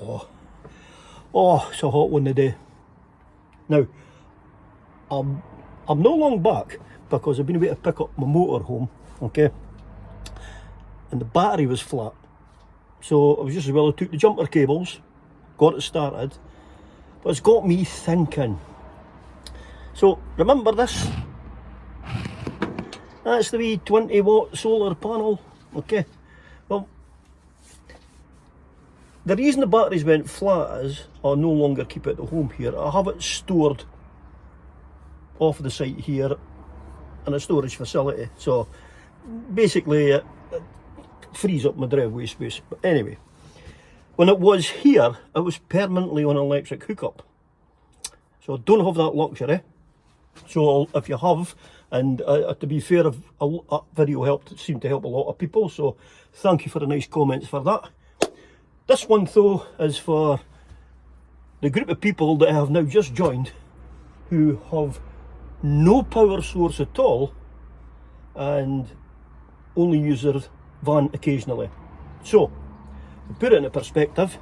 Oh, it's a hot one today. Now, I'm no long back because I've been away to pick up my motorhome, okay? And the battery was flat. So I was just as well, I took the jumper cables, got it started, but it's got me thinking. So, remember this? That's the wee 20 watt solar panel, okay? Well, the reason the batteries went flat is I no longer keep it at home here. I have it stored off the site here in a storage facility. So basically it frees up my driveway space. But anyway, when it was here, it was permanently on an electric hookup. So I don't have that luxury. So if you have, and to be fair, a video seemed to help a lot of people. So thank you for the nice comments for that. This one though is for the group of people that I have now just joined who have no power source at all and only use their van occasionally. So, to put it into perspective,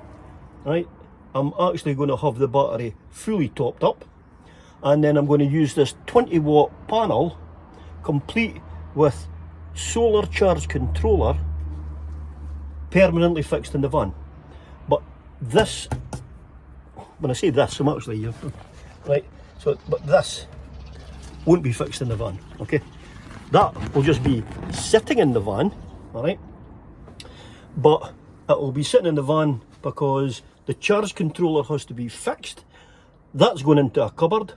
right, I'm actually going to have the battery fully topped up, and then I'm going to use this 20 watt panel complete with solar charge controller permanently fixed in the van. But this, when I say this, I'm actually, right, so, but this won't be fixed in the van, okay? That will just be sitting in the van, alright? But it will be sitting in the van because the charge controller has to be fixed. That's going into a cupboard.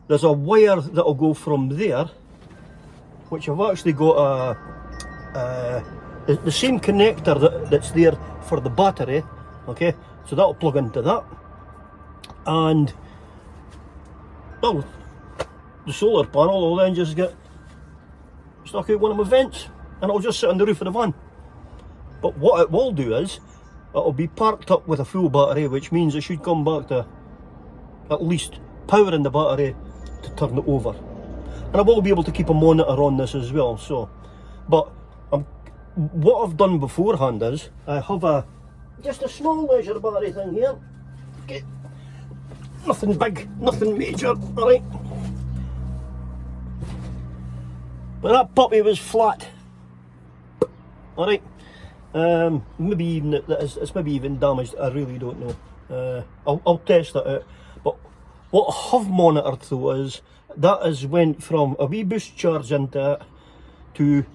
There's a wire that will go from there, which I've actually got the same connector that's there for the battery, okay? So that'll plug into that. And, well, the solar panel will then just get stuck out one of my vents and it'll just sit on the roof of the van. But what it will do is, it'll be parked up with a full battery, which means it should come back to at least powering the battery to turn it over. And I will be able to keep a monitor on this as well, so. But what I've done beforehand is, I have just a small leisure battery thing here. Okay. Nothing big, nothing major, alright. But that puppy was flat. Alright. Maybe even it's maybe even damaged, I really don't know. I'll test that out. But what I have monitored though is, that has went from a wee boost charge into it to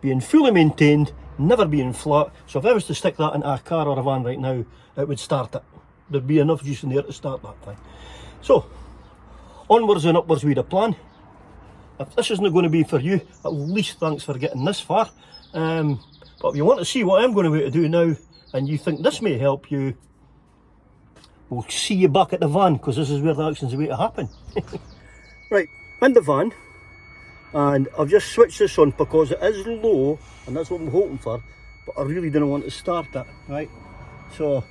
being fully maintained, never being flat. So if I was to stick that into a car or a van right now, it would start it. There'd be enough juice in there to start that thing. So, onwards and upwards with a plan. If this isn't going to be for you, at least thanks for getting this far. But if you want to see what I'm going to do now, and you think this may help you, we'll see you back at the van, because this is where the action's about to happen. Right, in the van, and I've just switched this on because it is low, and that's what I'm hoping for, but I really didn't want to start it, right? So,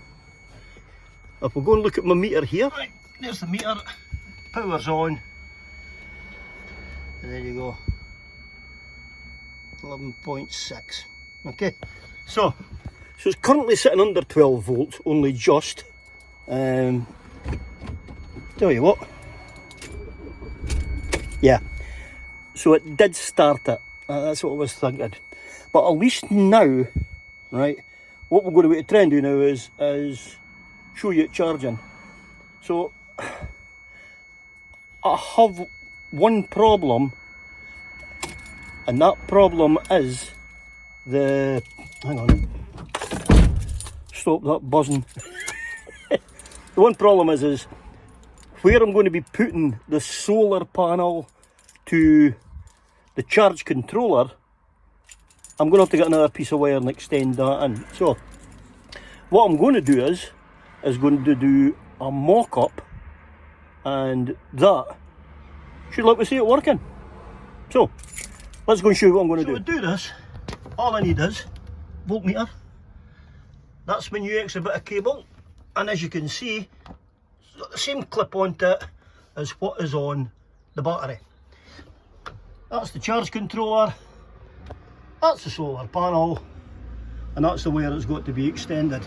if we go and look at my meter here, right, there's the meter, power's on, and there you go, 11.6, okay? So it's currently sitting under 12 volts, only just. Tell you what, yeah, so it did start it, that's what I was thinking. But at least now, right, what we're going to try and do now is show you it charging. So I have one problem, and that problem is the, hang on, stop that buzzing. The one problem is where I'm going to be putting the solar panel to the charge controller, I'm going to have to get another piece of wire and extend that in. So what I'm going to do is going to do a mock-up, and that should let me see it working. So let's go and show you what I'm going to do. To do this, all I need is voltmeter. That's my new extra bit of cable, and as you can see, it's got the same clip onto it as what is on the battery. That's the charge controller, that's the solar panel, and that's the where it's got to be extended.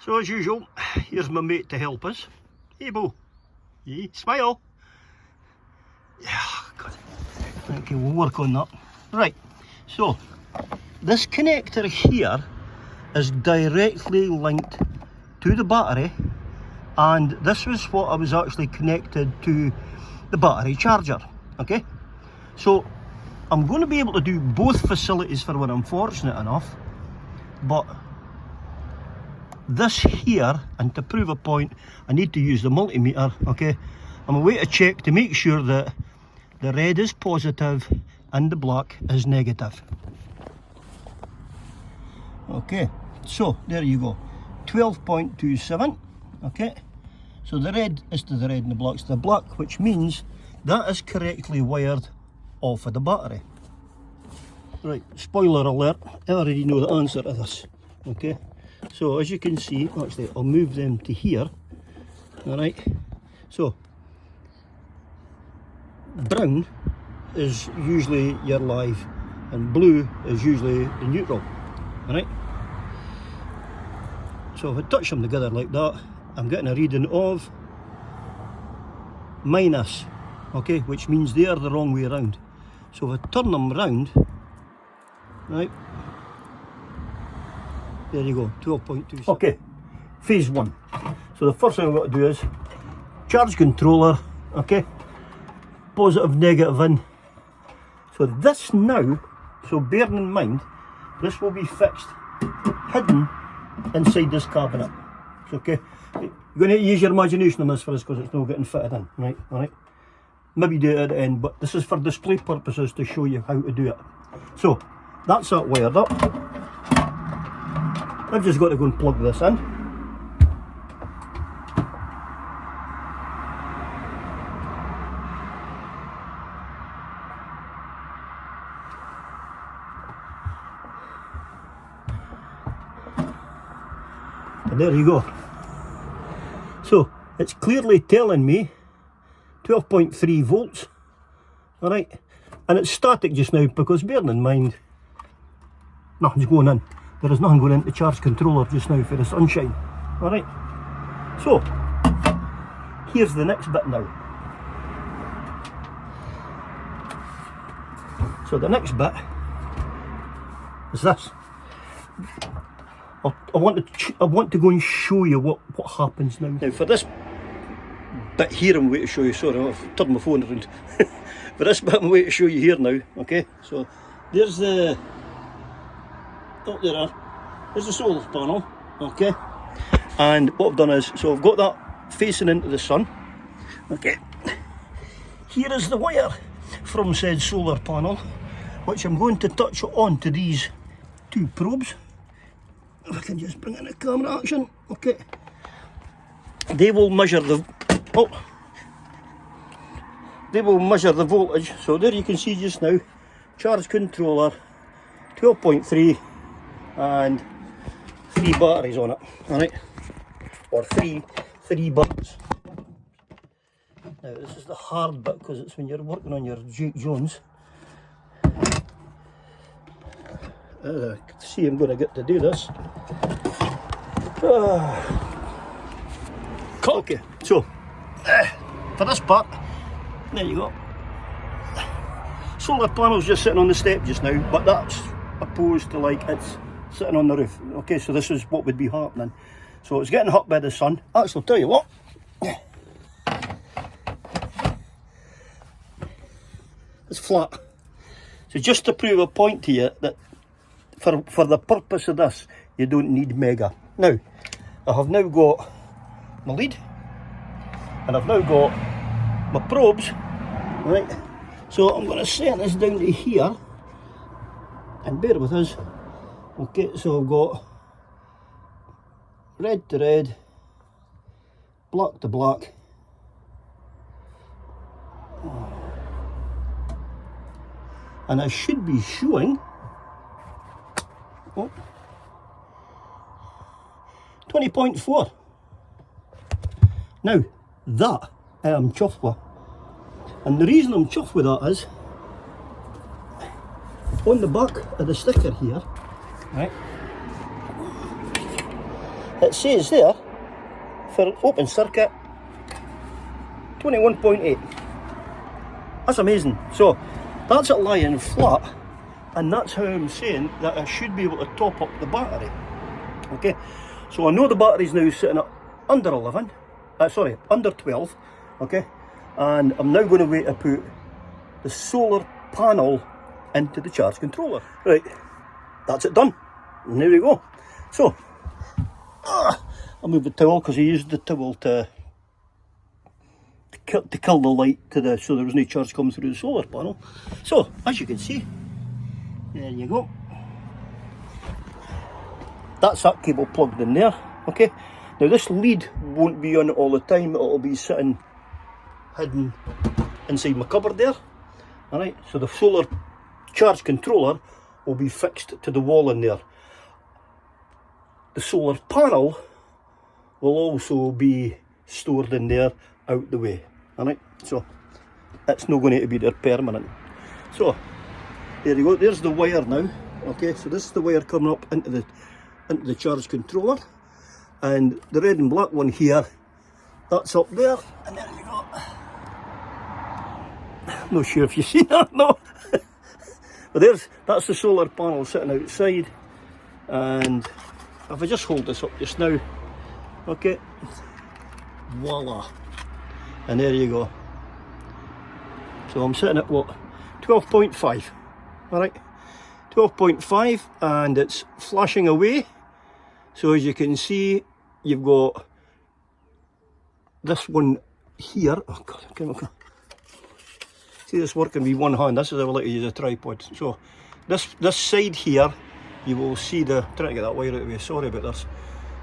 So as usual, here's my mate to help us. Hey Bo, hey, smile. Yeah, good. Okay, we'll work on that. Right, so this connector here is directly linked to the battery, and this was what I was actually connected to the battery charger. Okay, so I'm going to be able to do both facilities for when I'm fortunate enough, but this here, and to prove a point, I need to use the multimeter. Okay, I'm away to check to make sure that the red is positive and the black is negative. Okay, so there you go, 12.27. okay, so the red is to the red and the black's to the black, which means that is correctly wired off of the battery. Right, spoiler alert, I already know the answer to this. Okay, so as you can see, actually I'll move them to here. Alright, so brown is usually your live and blue is usually the neutral. Alright, so if I touch them together like that, I'm getting a reading of minus, okay, which means they are the wrong way around. So if I turn them round, right, there you go, 12.27. Okay, phase one. So the first thing I've got to do is charge controller, okay, positive, negative in. So this now, so bearing in mind, this will be fixed, hidden inside this cabinet. It's okay. You're going to use your imagination on this for us because it's not getting fitted in, right? Alright. Maybe do it at the end, but this is for display purposes to show you how to do it. So that's that wired up. I've just got to go and plug this in. And there you go. So it's clearly telling me 12.3 volts. Alright, and it's static just now because bearing in mind nothing's going in. There is nothing going into the charge controller just now for the sunshine. Alright, so here's the next bit now. So the next bit is this. I want to go and show you what happens now. Now for this bit here I'm going to show you, sorry I've turned my phone around. For this bit I'm going to show you here now, okay? So there's the, oh there's the solar panel, okay? And what I've done is, so I've got that facing into the sun, okay? Here is the wire from said solar panel, which I'm going to touch on to these two probes. If I can just bring in the camera action, okay. They will measure the, they will measure the voltage. So there you can see just now, charge controller, 12.3 and 3 batteries on it, alright, or three buttons. Now this is the hard bit because it's when you're working on your Jake Jones. See, I'm going to get to do this. Okay, so for this part, there you go. Solar panel's just sitting on the step just now, but that's opposed to like it's sitting on the roof. Okay, so this is what would be happening. So it's getting hot by the sun. Actually, I'll tell you what. It's flat. So just to prove a point to you that for the purpose of this, you don't need mega. Now, I have now got my lead, and I've now got my probes, right? So I'm going to set this down to here, and bear with us. Okay, so I've got red to red, black to black, and I should be showing 20.4. Now that I am chuffed with, and the reason I'm chuffed with that is on the back of the sticker here, right, it says there, for open circuit, 21.8. That's amazing. So that's it lying flat, and that's how I'm saying that I should be able to top up the battery. Okay, so I know the battery's now sitting at under 11, under 12, okay, and I'm now going to wait to put the solar panel into the charge controller. Right, that's it done, and there we go. So, I'll move the towel because I used the towel to kill the light so there was no charge coming through the solar panel. So, as you can see, there you go. That's that cable plugged in there, okay. Now this lead won't be on all the time, it'll be sitting hidden inside my cupboard there. Alright, so the solar charge controller will be fixed to the wall in there. The solar panel will also be stored in there out the way. Alright, so it's not going to be there permanent. So there you go, there's the wire now. Okay, so this is the wire coming up into the charge controller, and the red and black one here, that's up there, and there you go. I'm not sure if you see that, no. But that's the solar panel sitting outside, and if I just hold this up just now, okay, voila, and there you go. So I'm sitting at what, 12.5, alright, 12.5, and it's flashing away. So as you can see, you've got this one here. Oh god, okay. See this working with one hand. This is how I like to use a tripod. So this side here, you will see the, trying to get that wire out of the way, sorry about this.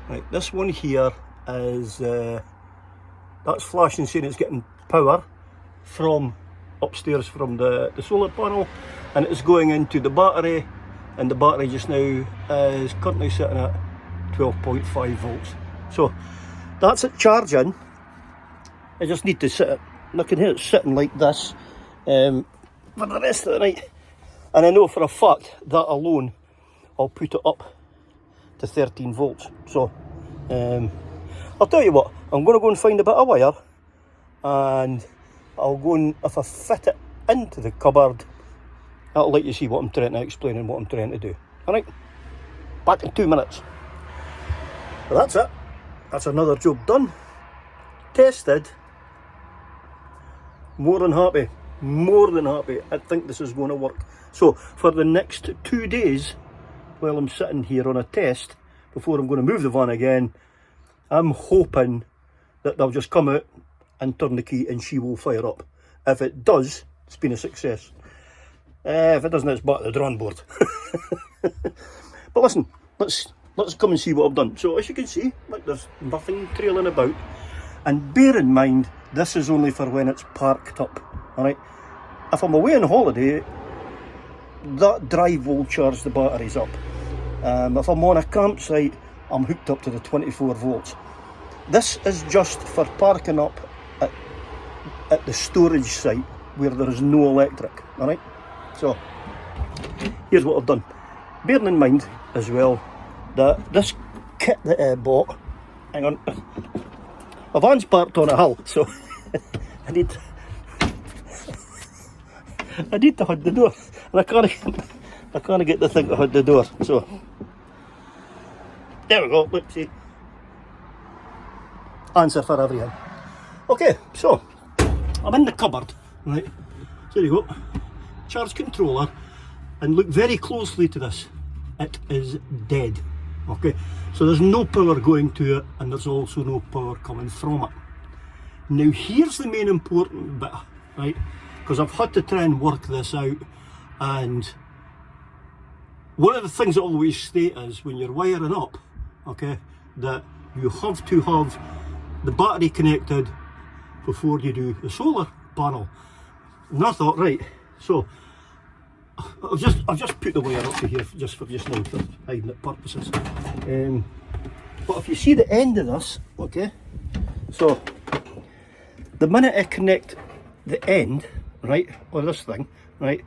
Right, this one here is that's flashing, saying it's getting power from upstairs from the solar panel, and it's going into the battery, and the battery just now is currently sitting at 12.5 volts. So that's it charging. I just need to sit it, and I can hear it sitting like this for the rest of the night, and I know for a fact that alone I'll put it up to 13 volts. So I'll tell you what, I'm going to go and find a bit of wire, and I'll go and, if I fit it into the cupboard, I'll let you see what I'm trying to explain and what I'm trying to do. Alright, back in 2 minutes. Well, that's it. That's another job done. Tested. More than happy. More than happy. I think this is going to work. So, for the next 2 days, while I'm sitting here on a test, before I'm going to move the van again, I'm hoping that they'll just come out and turn the key and she will fire up. If it does, it's been a success. If it doesn't, it's back to the drawing board. But listen, let's come and see what I've done. So as you can see, look, there's nothing trailing about. And bear in mind, this is only for when it's parked up. Alright, if I'm away on holiday, that drive will charge the batteries up. If I'm on a campsite, I'm hooked up to the 24 volts. This is just for parking up at the storage site where there is no electric. Alright, so here's what I've done. Bearing in mind as well that this kit that I bought, hang on, my van's parked on a hill, so I need to hide the door, and I can't get the thing to hide the door. So there we go. Let's see. Answer for everything. Okay, so I'm in the cupboard, right? There you go. Charge controller, and look very closely to this. It is dead. Okay, so there's no power going to it, and there's also no power coming from it. Now here's the main important bit, right? Because I've had to try and work this out, and one of the things I always state is when you're wiring up, okay, that you have to have the battery connected before you do the solar panel. And I thought, right, so I've just put the wire up to here just for now for hiding it purposes. But if you see the end of this, okay, so the minute I connect the end, right, or this thing, right,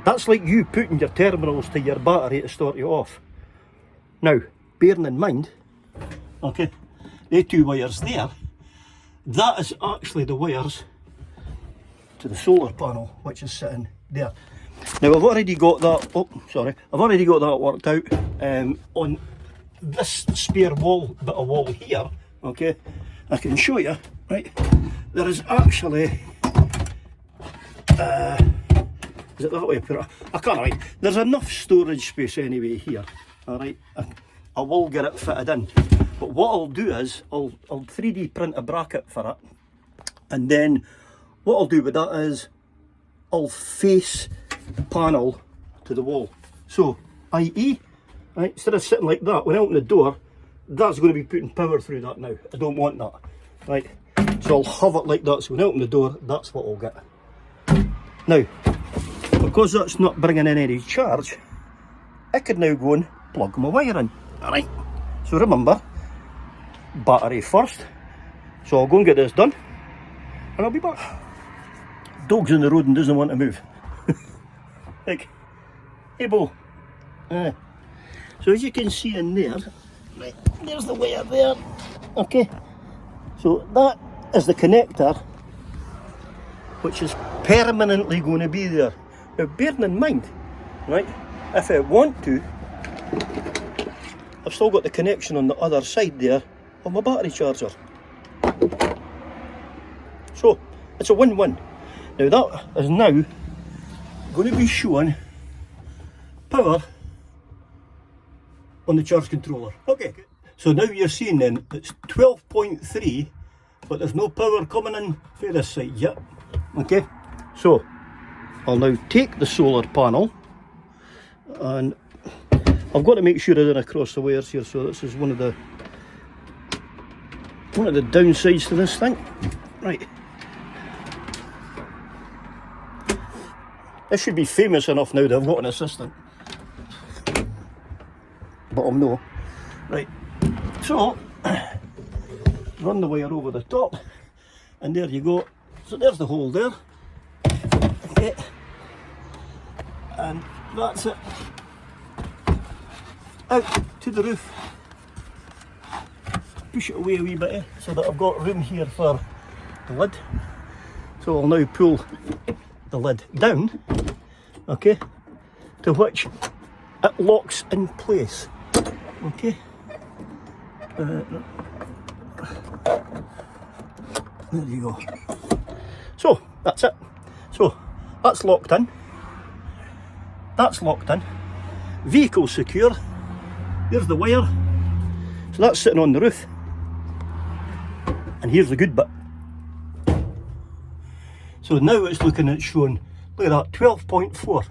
that's like you putting your terminals to your battery to start you off. Now, bearing in mind, okay, the two wires there, that is actually the wires to the solar panel, which is sitting there. Now I've already got that, I've already got that worked out on this spare wall, bit of wall here, okay. I can show you, right, there is actually, is it that way I put it? I can't, right, there's enough storage space anyway here, alright, I will get it fitted in, but what I'll do is, I'll 3D print a bracket for it, and then what I'll do with that is, I'll face the panel to the wall, so, i.e., right, instead of sitting like that, when I open the door, that's going to be putting power through that now. I don't want that, right? So I'll have it like that, so when I open the door, that's what I'll get. Now, because that's not bringing in any charge, I could now go and plug my wire in, alright? So remember, battery first, so I'll go and get this done, and I'll be back. Dog's on the road and doesn't want to move. Like, hey Bo. So as you can see in there, right, there's the wire there, okay, so that is the connector which is permanently going to be there. Now bearing in mind, right, if I want to, I've still got the connection on the other side there of my battery charger, so it's a win-win. Now that is now going to be showing power on the charge controller. Okay, so now you're seeing then it's 12.3, but there's no power coming in for this side yet. Okay, so I'll now take the solar panel, and I've got to make sure I don't cross the wires here, so this is one of the downsides to this thing. Right, this should be famous enough now that I've got an assistant, but I'm no. Right, so run the wire over the top, and there you go. So there's the hole there, okay, and that's it, out to the roof. Push it away a wee bit, so that I've got room here for the lid. So I'll now pull the lid down, okay, to which it locks in place, okay. There you go. So that's it. So that's locked in. That's locked in. Vehicle secure. Here's the wire. So that's sitting on the roof. And here's the good bit. So now it's looking at showing, look at that, 12.4.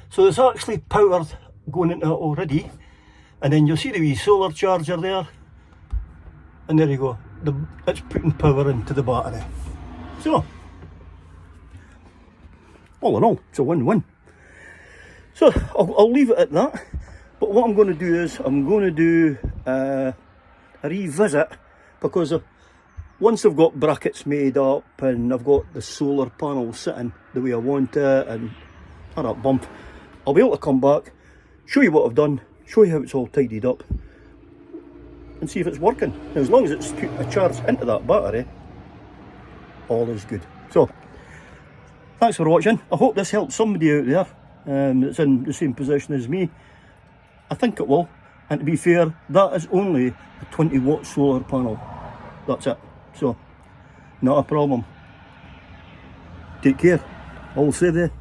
So there's actually power going into it already. And then you'll see the wee solar charger there. And there you go. It's putting power into the battery. So, all in all, it's a win-win. So I'll leave it at that. But what I'm going to do is I'm going to do a revisit, because once I've got brackets made up and I've got the solar panel sitting the way I want it and all that bump, I'll be able to come back, show you what I've done, show you how it's all tidied up, and see if it's working. Now, as long as it's put a charge into that battery, all is good. So, thanks for watching. I hope this helps somebody out there that's in the same position as me. I think it will. And to be fair, that is only a 20-watt solar panel. That's it. So, not a problem. Take care. All say there.